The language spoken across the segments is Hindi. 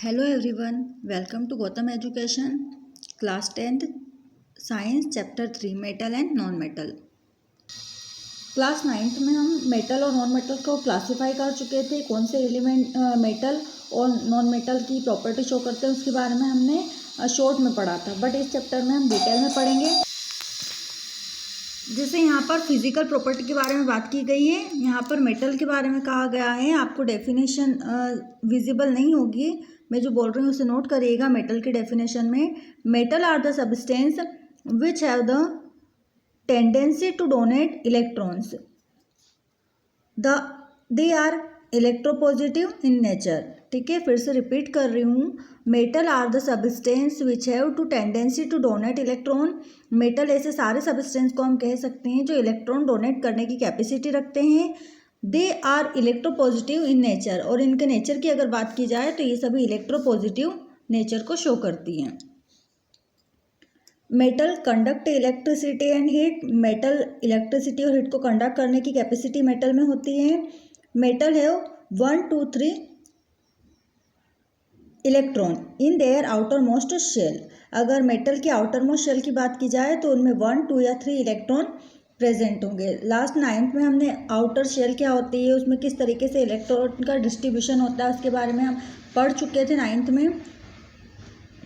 Hello everyone, welcome to Gotham Education, Class 10th, Science Chapter 3, Metal and Non-Metal। Class 9th में हम मेटल और नॉन मेटल को क्लासीफाई कर चुके थे। कौन से एलिमेंट मेटल और नॉन मेटल की प्रॉपर्टी शो करते हैं उसके बारे में हमने शॉर्ट में पढ़ा था, बट इस चैप्टर में हम डिटेल में पढ़ेंगे। जैसे यहाँ पर फिजिकल प्रॉपर्टी के बारे में बात की गई है, यहाँ पर मेटल के बारे में कहा गया है। आपको डेफिनेशन विजिबल नहीं होगी, मैं जो बोल रही हूँ उसे नोट करिएगा। मेटल की डेफिनेशन में, metal are the substance which have the tendency to donate electrons, they are electropositive in nature. ठीक है, फिर से रिपीट कर रही हूँ। Metal are the substance which have to tendency to donate electron. Metal ऐसे सारे सब्सटेंस को हम कह सकते हैं जो इलेक्ट्रॉन डोनेट करने की कैपेसिटी रखते हैं। They are electropositive in nature, और इनके नेचर की अगर बात की जाए तो ये सभी इलेक्ट्रोपॉजिटिव नेचर को शो करती हैं। Metal conduct electricity and heat. Metal electricity और हीट को कंडक्ट करने की कैपेसिटी मेटल में होती है। Metal have 1, 2, 3 electron in their outermost shell. अगर मेटल की आउटर मोस्ट शेल की बात की जाए तो उनमें 1, 2 या 3 इलेक्ट्रॉन प्रेजेंट होंगे। लास्ट 9th में हमने आउटर शेल क्या होती है, उसमें किस तरीके से इलेक्ट्रॉन का डिस्ट्रीब्यूशन होता है उसके बारे में हम पढ़ चुके थे 9th में।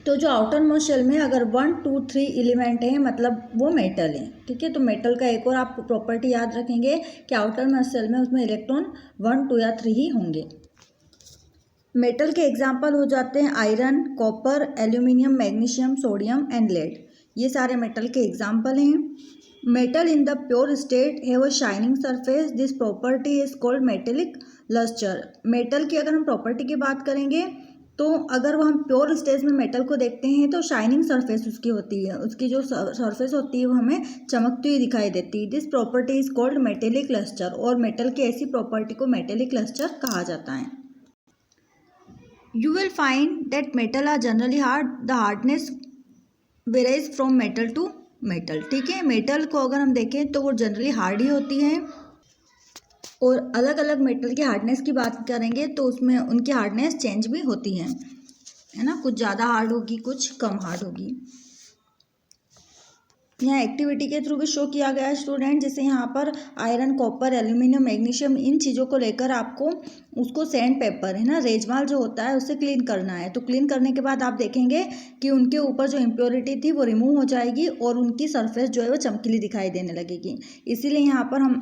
तो जो आउटर मोस्ट शेल में अगर 1, 2, 3 एलिमेंट हैं मतलब वो मेटल है। ठीक है, तो मेटल का एक और आप प्रॉपर्टी याद रखेंगे कि आउटर मोस्ट शेल में उसमें इलेक्ट्रॉन 1, 2 या 3 ही होंगे। मेटल के एग्जाम्पल हो जाते हैं iron, copper, aluminium, magnesium, sodium and lead. ये सारे मेटल के एग्जाम्पल हैं। Metal in the pure state have a shining surface, this property is called metallic lustre. Metal की अगर हम प्रॉपर्टी की बात करेंगे तो अगर वो हम प्योर स्टेज में मेटल को देखते हैं तो शाइनिंग सरफेस उसकी होती है, उसकी जो सरफेस होती है वो हमें चमकती हुई दिखाई देती है। This property is called metallic lustre, और मेटल की ऐसी प्रॉपर्टी को मेटेलिक लस्टर कहा जाता है। You will find that metal are generally hard. The hardness varies from metal to metal. ठीक है, मेटल को अगर हम देखें तो वो जनरली हार्ड ही होती है, और अलग अलग मेटल की हार्डनेस की बात करेंगे तो उसमें उनकी हार्डनेस चेंज भी होती है ना। कुछ ज़्यादा हार्ड होगी, कुछ कम हार्ड होगी। यहाँ एक्टिविटी के थ्रू भी शो किया गया है स्टूडेंट। जैसे यहाँ पर आयरन, कॉपर, एल्यूमिनियम, मैग्नीशियम, इन चीज़ों को लेकर आपको उसको सैंड पेपर है ना, रेजमाल जो होता है उससे क्लीन करना है। तो क्लीन करने के बाद आप देखेंगे कि उनके ऊपर जो इम्प्योरिटी थी वो रिमूव हो जाएगी और उनकी सरफेस जो है वो चमकीली दिखाई देने लगेगी। इसीलिए यहाँ पर हम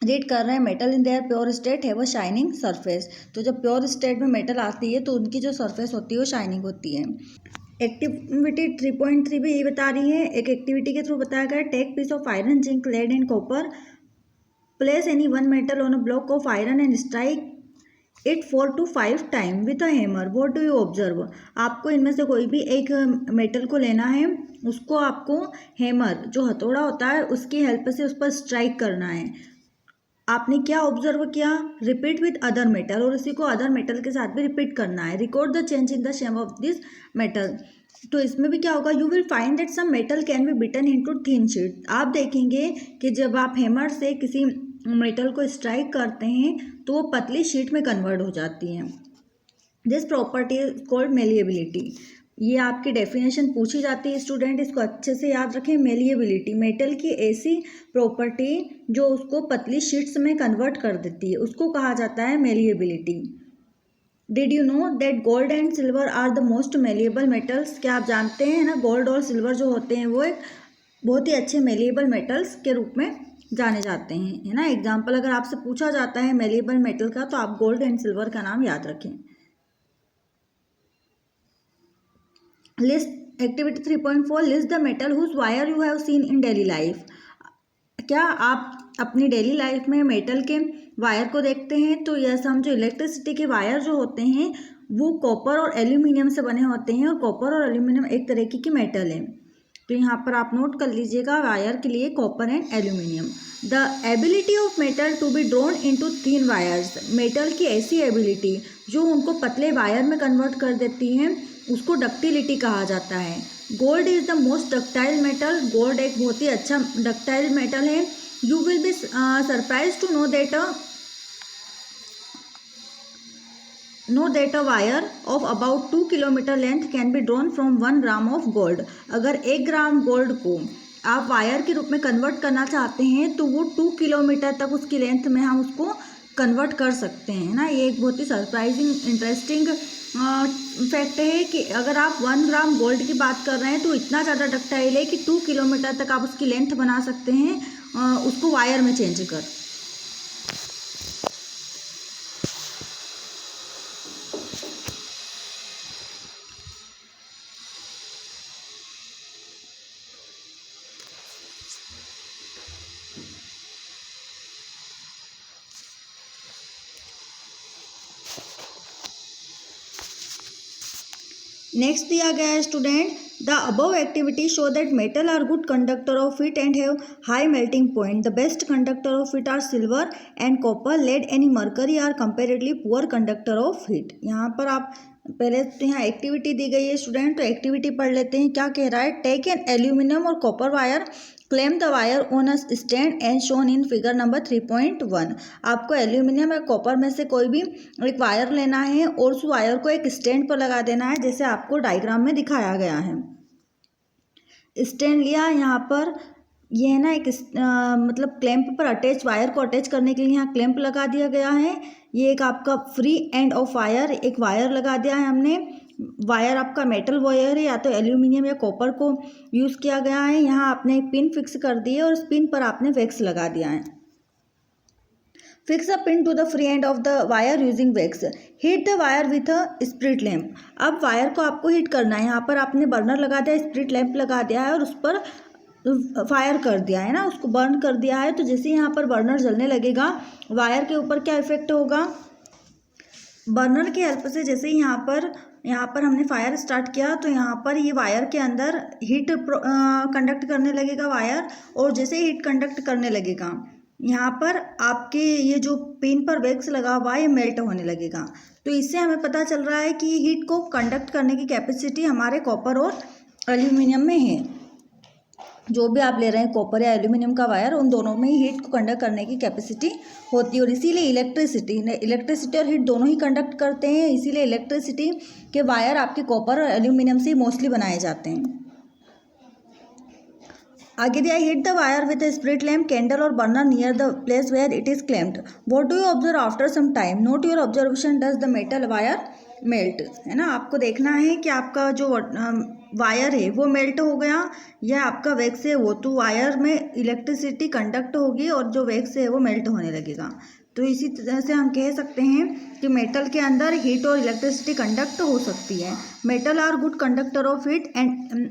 रीड कर रहे हैं metal in their pure state है वो शाइनिंग सरफेस। तो जब प्योर स्टेट में मेटल आती है तो उनकी जो सरफेस होती है वो शाइनिंग होती है। एक्टिविटी 3.3 भी ये बता रही है, एक एक्टिविटी के थ्रू बताया गया, take piece of iron, zinc, lead and copper, place any one metal on a block of iron and strike it 4 to 5 time with a hammer, what do you observe. आपको इनमें से कोई भी एक मेटल को लेना है, उसको आपको हैमर जो हथौड़ा होता है उसकी हेल्प से उस पर स्ट्राइक करना है। आपने क्या ऑब्जर्व किया, रिपीट विथ अदर मेटल, और इसी को अदर मेटल के साथ भी रिपीट करना है। Record the change in the shape of this metal. तो इसमें भी क्या होगा, you will find that some metal can be beaten into thin sheet. आप देखेंगे कि जब आप हैमर से किसी मेटल को स्ट्राइक करते हैं तो वो पतली शीट में कन्वर्ट हो जाती हैं। This property is called malleability. ये आपकी डेफिनेशन पूछी जाती है स्टूडेंट, इसको अच्छे से याद रखें। मेलिएबिलिटी मेटल की ऐसी प्रॉपर्टी जो उसको पतली शीट्स में कन्वर्ट कर देती है उसको कहा जाता है malleability. Did you know that gold and silver are the most malleable metals. क्या आप जानते हैं ना, गोल्ड और सिल्वर जो होते हैं वो एक बहुत ही अच्छे मेलिएबल मेटल्स के रूप में जाने जाते हैं, है ना। एग्जाम्पल अगर आपसे पूछा जाता है मेलिएबल मेटल का तो आप गोल्ड एंड सिल्वर का नाम याद रखें। List activity 3.4 list the metal whose wire you have seen in daily life. क्या आप अपनी डेली लाइफ में मेटल के वायर को देखते हैं? तो यस, हम जो इलेक्ट्रिसिटी के वायर जो होते हैं वो कॉपर और एल्यूमिनियम से बने होते हैं, और कॉपर और एल्यूमिनियम एक तरीके की मेटल है। तो यहाँ पर आप नोट कर लीजिएगा वायर के लिए copper and aluminium. The ability of metal to be drawn into thin wires. Metal की ऐसी एबिलिटी जो उनको पतले वायर में कन्वर्ट कर देती है उसको डक्टिलिटी कहा जाता है। Gold is the most ductile metal. Gold एक बहुत ही अच्छा डक्टाइल मेटल है। You will be surprise to know that know that a wire of about 2 kilometre length can be drawn from 1 gram of gold. अगर 1 ग्राम गोल्ड को आप वायर के रूप में कन्वर्ट करना चाहते हैं तो वो 2 किलोमीटर तक उसकी लेंथ में हम उसको कन्वर्ट कर सकते हैं ना। ये एक बहुत ही सरप्राइजिंग इंटरेस्टिंग फैक्ट है कि अगर आप 1 ग्राम गोल्ड की बात कर रहे हैं तो इतना ज़्यादा डक्टाइल है कि 2 किलोमीटर तक आप उसकी लेंथ बना सकते हैं उसको वायर में चेंज कर। नेक्स्ट दिया गया है student, the above activity show that metal are good conductor of heat and have high melting point. The best conductor of heat are silver and copper, lead and mercury are comparatively poor conductor of heat. यहाँ पर आप पहले तो यहाँ एक्टिविटी दी गई है स्टूडेंट, तो एक्टिविटी पढ़ लेते हैं। क्या कह रहा है, टेक एन एल्यूमिनियम और copper wire, claim the wire on a stand and shown in figure number 3.1। आपको एल्यूमिनियम या कॉपर में से कोई भी एक वायर लेना है और उस वायर को एक स्टैंड पर लगा देना है, जैसे आपको डायग्राम में दिखाया गया है। स्टैंड लिया, यहाँ पर ये है ना एक मतलब क्लैंप पर अटैच, वायर को अटैच करने के लिए यहाँ क्लैंप लगा दिया गया है। ये एक आपका फ्री एंड ऑफ वायर, एक वायर लगा दिया है हमने। वायर आपका मेटल वायर है या तो एल्यूमिनियम या कॉपर को यूज़ किया गया है। यहाँ आपने एक पिन फिक्स कर दी है और उस पिन पर आपने वैक्स लगा दिया है। Fix a pin to the free end of the wire using wax, heat the wire with a spirit lamp. अब वायर को आपको हीट करना है। यहाँ पर आपने बर्नर लगा दिया, स्प्रिट लैम्प लगा दिया है और उस पर फायर कर दिया है ना, उसको बर्न कर दिया है। तो जैसे यहाँ पर बर्नर जलने लगेगा, वायर के ऊपर क्या इफेक्ट होगा, बर्नर की हेल्प से जैसे ही यहाँ पर हमने फायर स्टार्ट किया तो यहाँ पर ये वायर के अंदर हीट कंडक्ट करने लगेगा वायर, और जैसे ही हीट कंडक्ट करने लगेगा यहाँ पर आपके ये जो पिन पर वैक्स लगा हुआ है ये मेल्ट होने लगेगा। तो इससे हमें पता चल रहा है कि हीट को कंडक्ट करने की कैपेसिटी हमारे कॉपर और एल्यूमिनियम में है। जो भी आप ले रहे हैं कॉपर या एल्यूमिनियम का वायर, उन दोनों में ही हीट को कंडक्ट करने की कैपेसिटी होती है। और इसीलिए इलेक्ट्रिसिटी और हीट दोनों ही कंडक्ट करते हैं। इसीलिए इलेक्ट्रिसिटी के वायर आपके कॉपर और एल्यूमिनियम से मोस्टली बनाए जाते हैं। आगे दिया, hit the wire with a spirit lamp, candle और burner near the place where it is clamped. What do you observe after some time, note your observation, does the metal wire melt. है ना, आपको देखना है कि आपका जो वायर है वो मेल्ट हो गया या आपका वैक्स है वो, तो वायर में इलेक्ट्रिसिटी कंडक्ट होगी और जो वैक्स है वो मेल्ट होने लगेगा। तो इसी तरह से हम कह सकते हैं कि मेटल के अंदर हीट और इलेक्ट्रिसिटी कंडक्ट हो सकती है। Metal are good conductor of heat and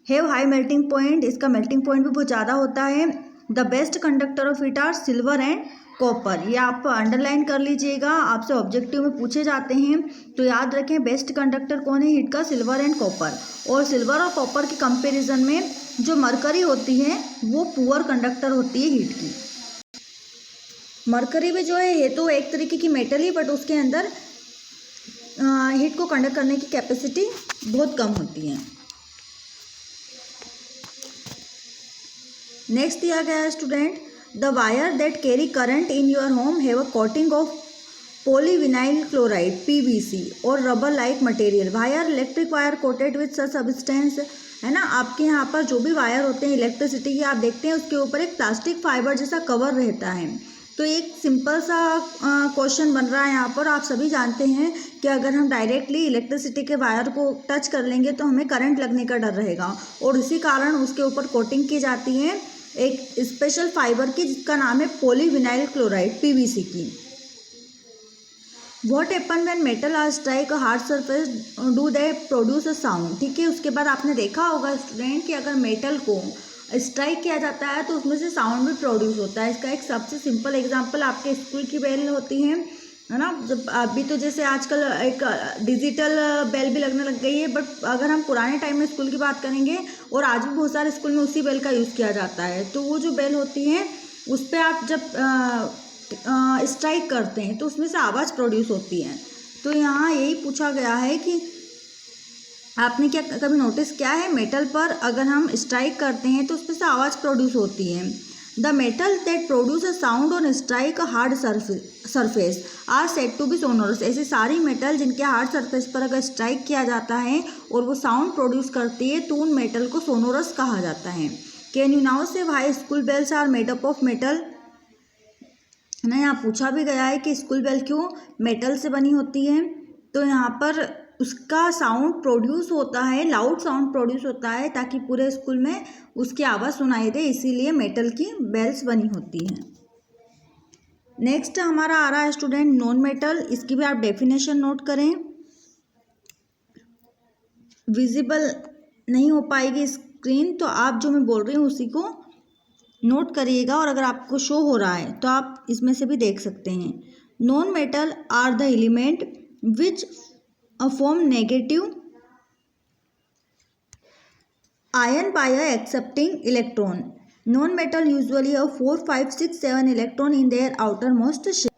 have high melting point, इसका मेल्टिंग पॉइंट भी बहुत ज़्यादा होता है। The best conductor of heat are silver and copper, ये आप अंडरलाइन कर लीजिएगा, आपसे ऑब्जेक्टिव में पूछे जाते हैं। तो याद रखें बेस्ट कंडक्टर कौन है हीट का, सिल्वर एंड कॉपर। और सिल्वर और कॉपर के कंपैरिजन में जो मरकरी होती है वो पुअर कंडक्टर होती है हीट की। मरकरी भी जो है ये तो एक तरीके की मेटल ही, बट उसके अंदर हीट को कंडक्ट करने की कैपेसिटी बहुत कम होती है। नेक्स्ट दिया गया है student, the wire that carry current in your home have a coating of polyvinyl chloride PVC और rubber like material. Wire electric wire coated with such substance, है ना, आपके यहाँ पर जो भी वायर होते हैं इलेक्ट्रिसिटी के, आप देखते हैं उसके ऊपर एक प्लास्टिक फाइबर जैसा कवर रहता है। तो एक सिंपल सा क्वेश्चन बन रहा है यहाँ पर। आप सभी जानते हैं कि अगर हम डायरेक्टली इलेक्ट्रिसिटी के वायर को टच कर लेंगे तो हमें करंट लगने का डर रहेगा, और इसी कारण उसके ऊपर कोटिंग की जाती है एक स्पेशल फाइबर की जिसका नाम है पॉलीविनाइल क्लोराइड PVC की। What happen when metal are strike a hard surface, do they produce a sound. ठीक है, उसके बाद आपने देखा होगा स्टूडेंट कि अगर मेटल को स्ट्राइक किया जाता है तो उसमें से साउंड भी प्रोड्यूस होता है। इसका एक सबसे सिंपल एग्जांपल आपके स्कूल की बेल होती है ना। जब अभी तो जैसे आजकल एक डिजिटल बेल भी लगने लग गई है, बट अगर हम पुराने टाइम में स्कूल की बात करेंगे, और आज भी बहुत सारे स्कूल में उसी बेल का यूज़ किया जाता है, तो वो जो बेल होती है उस पर आप जब स्ट्राइक करते हैं तो उसमें से आवाज़ प्रोड्यूस होती है। तो यहाँ यही पूछा गया है कि आपने क्या कभी नोटिस किया है, मेटल पर अगर हम स्ट्राइक करते हैं तो उसमें से आवाज़ प्रोड्यूस होती है। The metal that produce a sound on strike a hard surface are said to be sonorous. ऐसी सारी मेटल जिनके हार्ड सरफेस पर अगर स्ट्राइक किया जाता है और वो साउंड प्रोड्यूस करती है तो उन मेटल को सोनोरस कहा जाता है। Can you now say why school bells are made up of metal. ना यहाँ पूछा भी गया है कि स्कूल बेल क्यों मेटल से बनी होती है। तो यहाँ पर उसका साउंड प्रोड्यूस होता है, लाउड साउंड प्रोड्यूस होता है ताकि पूरे स्कूल में उसकी आवाज़ सुनाई दे, इसीलिए मेटल की बेल्स बनी होती हैं। नेक्स्ट हमारा आ रहा है स्टूडेंट नॉन मेटल। इसकी भी आप डेफिनेशन नोट करें। विजिबल नहीं हो पाएगी स्क्रीन, तो आप जो मैं बोल रही हूँ उसी को नोट करिएगा, और अगर आपको शो हो रहा है तो आप इसमें से भी देख सकते हैं। Non metal are the element which form negative ion by accepting electron. Non metal usually have 4, 5, 6, 7 electron in their outermost shell.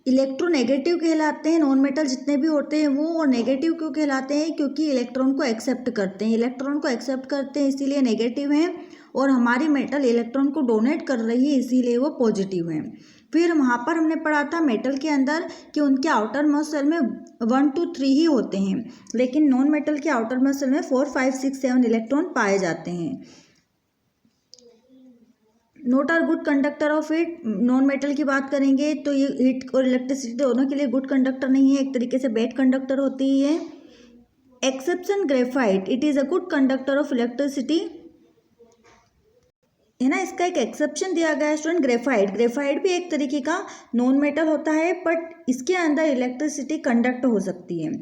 Electronegative कहलाते हैं नॉन मेटल जितने भी होते हैं वो। और नेगेटिव क्यों कहलाते हैं? क्योंकि इलेक्ट्रॉन को एक्सेप्ट करते हैं, इलेक्ट्रॉन को एक्सेप्ट करते हैं इसीलिए नेगेटिव हैं, और हमारी मेटल इलेक्ट्रॉन को डोनेट कर रही है इसीलिए वो पॉजिटिव हैं। फिर वहाँ पर हमने पढ़ा था मेटल के अंदर कि उनके आउटर मोस्ट शेल में 1, 2, 3 ही होते हैं, लेकिन नॉन मेटल के आउटर मोस्ट शेल में 4, 5, 6, 7 इलेक्ट्रॉन पाए जाते हैं। Not are good conductor of heat. Non metal की बात करेंगे तो ये हीट और इलेक्ट्रिसिटी दोनों के लिए गुड कंडक्टर नहीं है, एक तरीके से बैड कंडक्टर होती है। Exception graphite, it is a good conductor of electricity, है ना। इसका एक एक्सेप्शन दिया गया है स्टूडेंट, ग्रेफाइट। ग्रेफाइट भी एक तरीके का नॉन मेटल होता है, बट इसके अंदर इलेक्ट्रिसिटी कंडक्ट हो सकती है।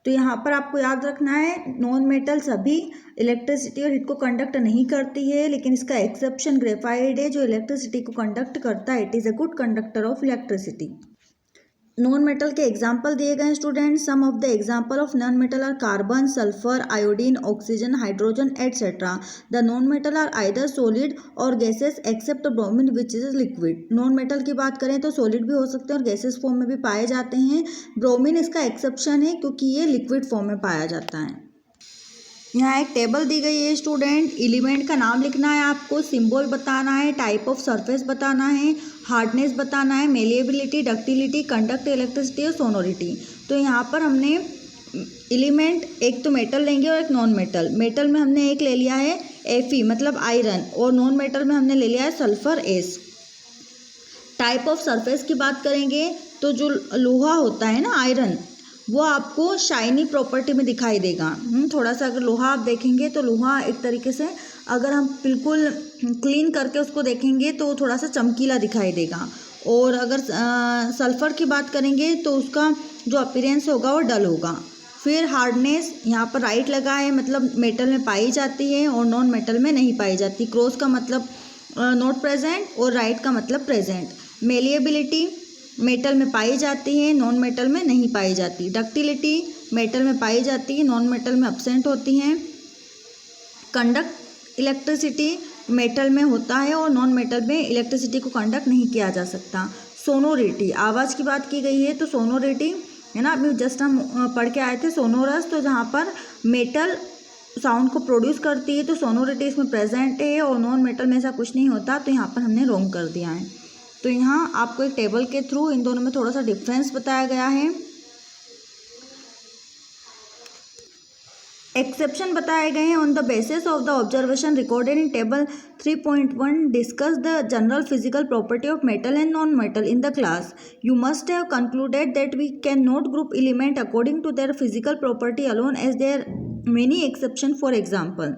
तो यहाँ पर आपको याद रखना है नॉन मेटल सभी इलेक्ट्रिसिटी और हीट को कंडक्ट नहीं करती है, लेकिन इसका एक्सेप्शन ग्रेफाइट है जो इलेक्ट्रिसिटी को कंडक्ट करता है। It is a good conductor of electricity. Non metal के एग्जाम्पल दिए गए student. Some of the example of non metal are carbon, sulphur, iodine, oxygen, hydrogen etcetera. The non metal are either solid और gases except bromine which is liquid. Non metal की बात करें तो सॉलिड भी हो सकते हैं और गैसेस फॉर्म में भी पाए जाते हैं। ब्रोमीन इसका एक्सेप्शन है क्योंकि ये लिक्विड फॉर्म में पाया जाता है। यहाँ एक टेबल दी गई है स्टूडेंट, एलिमेंट का नाम लिखना है आपको, सिंबल बताना है, टाइप ऑफ सरफेस बताना है, हार्डनेस बताना है, मेलिएबिलिटी, डक्टिलिटी, कंडक्ट इलेक्ट्रिसिटी और सोनोरिटी। तो यहाँ पर हमने एलिमेंट एक तो मेटल लेंगे और एक नॉन मेटल। मेटल में हमने एक ले लिया है Fe मतलब आयरन, और नॉन मेटल में हमने ले लिया है sulphur S। Type of surface की बात करेंगे तो जो लोहा होता है ना आयरन, वो आपको शाइनी प्रॉपर्टी में दिखाई देगा। थोड़ा सा अगर लोहा आप देखेंगे तो लोहा एक तरीके से अगर हम बिल्कुल क्लीन करके उसको देखेंगे तो थोड़ा सा चमकीला दिखाई देगा। और अगर सल्फ़र की बात करेंगे तो उसका जो अपीयरेंस होगा वो डल होगा। फिर हार्डनेस, यहाँ पर राइट लगा है, मतलब मेटल में पाई जाती है और नॉन मेटल में नहीं पाई जाती। क्रॉस का मतलब नॉट प्रेजेंट और राइट का मतलब प्रेजेंट। मेलिएबिलिटी, मेटल में पाई जाती है, नॉन मेटल में नहीं पाई जाती। डक्टिलिटी, मेटल में पाई जाती है, नॉन मेटल में अब्सेंट होती हैं। कंडक्ट इलेक्ट्रिसिटी, मेटल में होता है और नॉन मेटल में इलेक्ट्रिसिटी को कंडक्ट नहीं किया जा सकता। सोनोरिटी, आवाज़ की बात की गई है तो सोनोरिटी है ना, अभी जस्ट हम पढ़ के आए थे सोनोरस, तो जहाँ पर मेटल साउंड को प्रोड्यूस करती है तो सोनोरिटी इसमें प्रेजेंट है, और नॉन मेटल में ऐसा कुछ नहीं होता, तो यहाँ पर हमने रॉन्ग कर दिया है। तो यहाँ आपको एक टेबल के थ्रू इन दोनों में थोड़ा सा डिफरेंस बताया गया है। एक्सेप्शन बताए गए हैं। On the basis of the observation recorded in table 3.1 discuss the general physical property of metal and non metal in the class. You must have concluded that we can not group element according to their physical property alone as there many exception. For example,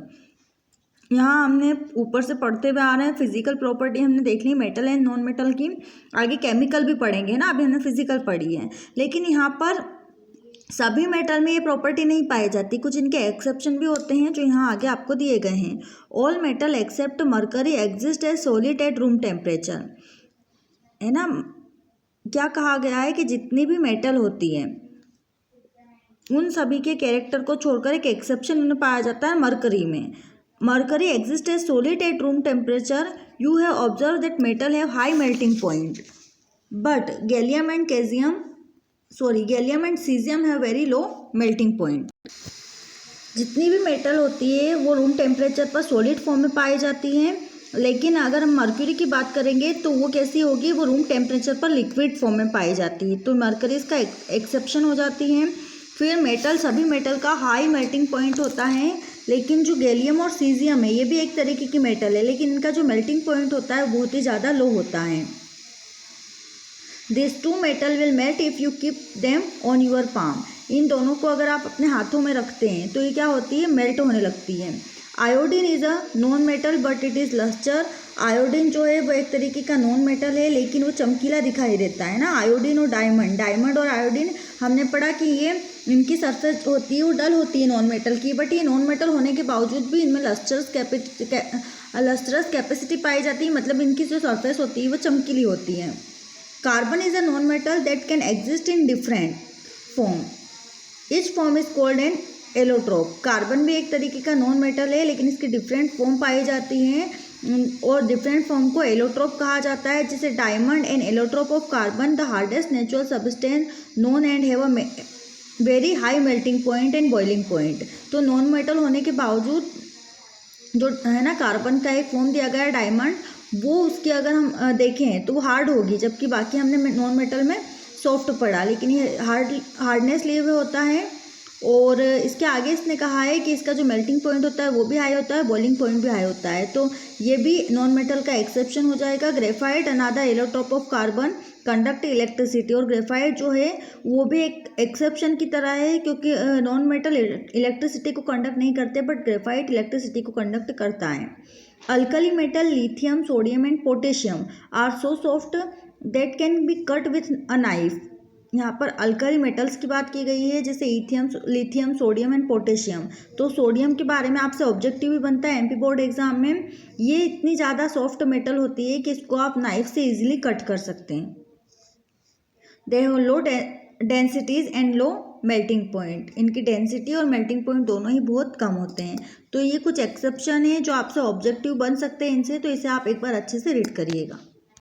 यहाँ हमने ऊपर से पढ़ते हुए आ रहे हैं, फिजिकल प्रॉपर्टी हमने देख ली मेटल एंड नॉन मेटल की, आगे केमिकल भी पढ़ेंगे ना, अभी हमने फिजिकल पढ़ी है। लेकिन यहाँ पर सभी मेटल में ये प्रॉपर्टी नहीं पाई जाती, कुछ इनके एक्सेप्शन भी होते हैं जो यहाँ आगे आपको दिए गए हैं। All metal except mercury exist as solid at room temperature, है ना। क्या कहा गया है कि जितनी भी मेटल होती है उन सभी के कैरेक्टर को छोड़कर एक एक्सेप्शन उन्हें पाया जाता है मरकरी में। Mercury exists as solid at room temperature. You have observed that metal have high melting point, but gallium and cesium have very low melting point. जितनी भी मेटल होती है वो रूम टेम्परेचर पर सॉलिड फॉर्म में पाई जाती हैं, लेकिन अगर हम मर्क्यूरी की बात करेंगे तो वो कैसी होगी, वो रूम टेम्परेचर पर लिक्विड फॉर्म में पाई जाती है, तो मर्करी इसका एक्सेप्शन हो जाती है। फिर मेटल, सभी मेटल का हाई मेल्टिंग पॉइंट होता है, लेकिन जो गैलियम और सीजियम है ये भी एक तरीके की मेटल है, लेकिन इनका जो मेल्टिंग पॉइंट होता है बहुत ही ज़्यादा लो होता है। This two metal will melt if you keep them on your palm. इन दोनों को अगर आप अपने हाथों में रखते हैं तो ये क्या होती है, मेल्ट होने लगती है। Iodine is a non metal but it is lustre. Iodine जो है वो एक तरीके का नॉन मेटल है, लेकिन वो चमकीला दिखाई देता है ना। आयोडीन और डायमंड, डायमंड और आयोडीन हमने पढ़ा कि ये इनकी सरफेस होती है वो डल होती है नॉन मेटल की, बट ये नॉन मेटल होने के बावजूद भी इनमें लस्टरस कैपेसिटी पाई जाती है, मतलब इनकी जो सरफेस होती है वो चमकीली होती है। Carbon is a non metal that can exist in different form. Etch form is called an allotrope. Carbon भी एक तरीके का नॉन मेटल है, लेकिन इसकी डिफरेंट फॉर्म पाई जाती हैं और डिफरेंट फॉर्म को एलोट्रोप कहा जाता है। जैसे diamond and allotrope of carbon, the hardest natural substance non and have a very high melting point and boiling point. तो नॉन मेटल होने के बावजूद जो है ना कार्बन का एक फॉर्म दिया गया है डायमंड, वो उसकी अगर हम देखें तो वो हार्ड होगी, जबकि बाकी हमने नॉन मेटल में सॉफ्ट पढ़ा, लेकिन ये हार्डनेस लिए हुए होता है। और इसके आगे इसने कहा है कि इसका जो मेल्टिंग पॉइंट होता है वो भी हाई होता है, बॉइलिंग पॉइंट भी हाई होता है, तो ये भी नॉन मेटल का एक्सेप्शन हो जाएगा। Graphite another allotrope of carbon conduct electricity. और ग्रेफाइट जो है वो भी एक एक्सेप्शन की तरह है, क्योंकि नॉन मेटल इलेक्ट्रिसिटी को कंडक्ट नहीं करते, बट ग्रेफाइट इलेक्ट्रिसिटी को कंडक्ट करता है। Alkali metal lithium, sodium and potassium are so soft that can be cut with a knife. यहाँ पर अल्कली मेटल्स की बात की गई है, जैसे लिथियम, सोडियम एंड पोटेशियम। तो सोडियम के बारे में आपसे ऑब्जेक्टिव भी बनता है एमपी बोर्ड एग्जाम में। ये इतनी ज़्यादा सॉफ्ट मेटल होती है कि इसको आप नाइफ से इजीली कट कर सकते हैं। They have low densities and low melting point. इनकी डेंसिटी और मेल्टिंग पॉइंट दोनों ही बहुत कम होते हैं। तो ये कुछ एक्सेप्शन है जो आपसे ऑब्जेक्टिव बन सकते हैं इनसे, तो इसे आप एक बार अच्छे से रीड करिएगा।